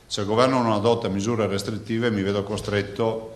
Se il governo non adotta misure restrittive mi vedo costretto,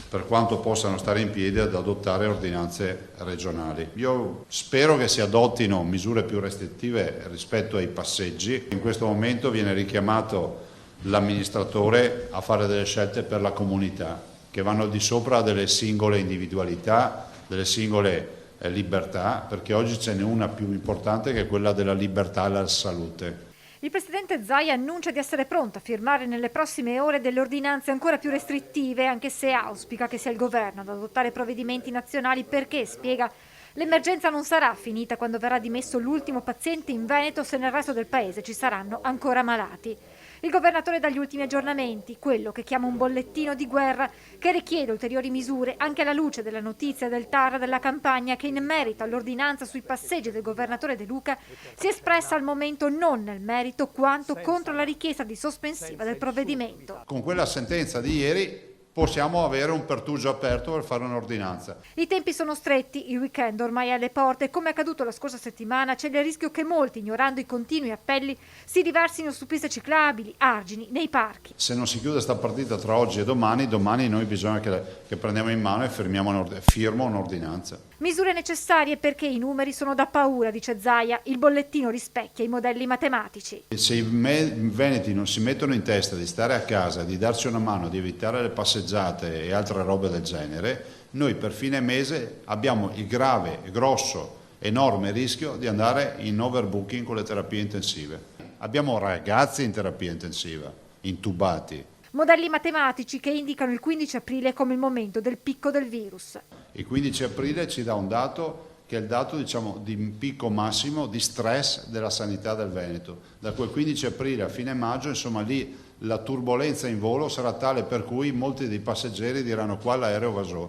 per quanto possano stare in piedi, ad adottare ordinanze regionali. Io spero che si adottino misure più restrittive rispetto ai passeggi. In questo momento viene richiamato l'amministratore a fare delle scelte per la comunità, che vanno al di sopra delle singole individualità, delle singole libertà, perché oggi ce n'è una più importante che è quella della libertà alla salute. Il presidente Zaia annuncia di essere pronto a firmare nelle prossime ore delle ordinanze ancora più restrittive, anche se auspica che sia il governo ad adottare provvedimenti nazionali perché, spiega, l'emergenza non sarà finita quando verrà dimesso l'ultimo paziente in Veneto se nel resto del paese ci saranno ancora malati. Il governatore dà gli ultimi aggiornamenti, quello che chiama un bollettino di guerra, che richiede ulteriori misure anche alla luce della notizia del TAR della campagna che in merito all'ordinanza sui passeggi del governatore De Luca si è espressa al momento non nel merito quanto contro la richiesta di sospensiva del provvedimento. Con quella sentenza di ieri possiamo avere un pertugio aperto per fare un'ordinanza. I tempi sono stretti, il weekend ormai è alle porte. Come accaduto la scorsa settimana, c'è il rischio che molti, ignorando i continui appelli, si riversino su piste ciclabili, argini, nei parchi. Se non si chiude questa partita tra oggi e domani noi bisogna che prendiamo in mano e firmo un'ordinanza. Misure necessarie perché i numeri sono da paura, dice Zaia. Il bollettino rispecchia i modelli matematici. Se i veneti non si mettono in testa di stare a casa, di darci una mano, di evitare le passeggiate e altre robe del genere, noi per fine mese abbiamo il grave, grosso, enorme rischio di andare in overbooking con le terapie intensive. Abbiamo ragazzi in terapia intensiva, intubati. Modelli matematici che indicano il 15 aprile come il momento del picco del virus. Il 15 aprile ci dà un dato che è il dato, diciamo, di picco massimo di stress della sanità del Veneto. Da quel 15 aprile a fine maggio, insomma, lì la turbolenza in volo sarà tale per cui molti dei passeggeri diranno qua l'aereo va giù,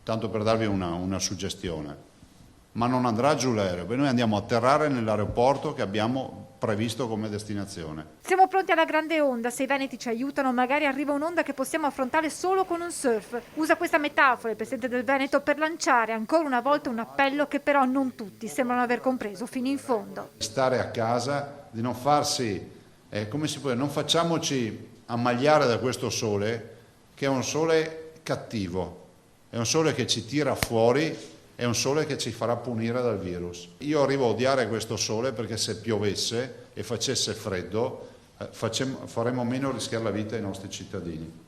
tanto per darvi una suggestione. Ma non andrà giù l'aereo, noi andiamo a atterrare nell'aeroporto che abbiamo previsto come destinazione. Siamo pronti alla grande onda, se i veneti ci aiutano magari arriva un'onda che possiamo affrontare solo con un surf. Usa questa metafora il presidente del Veneto per lanciare ancora una volta un appello che però non tutti sembrano aver compreso fino in fondo. Stare a casa, di non farsi, come si può dire, non facciamoci ammagliare da questo sole, che è un sole cattivo, è un sole che ci tira fuori, è un sole che ci farà punire dal virus. Io arrivo a odiare questo sole perché se piovesse e facesse freddo faremmo meno rischiare la vita ai nostri cittadini.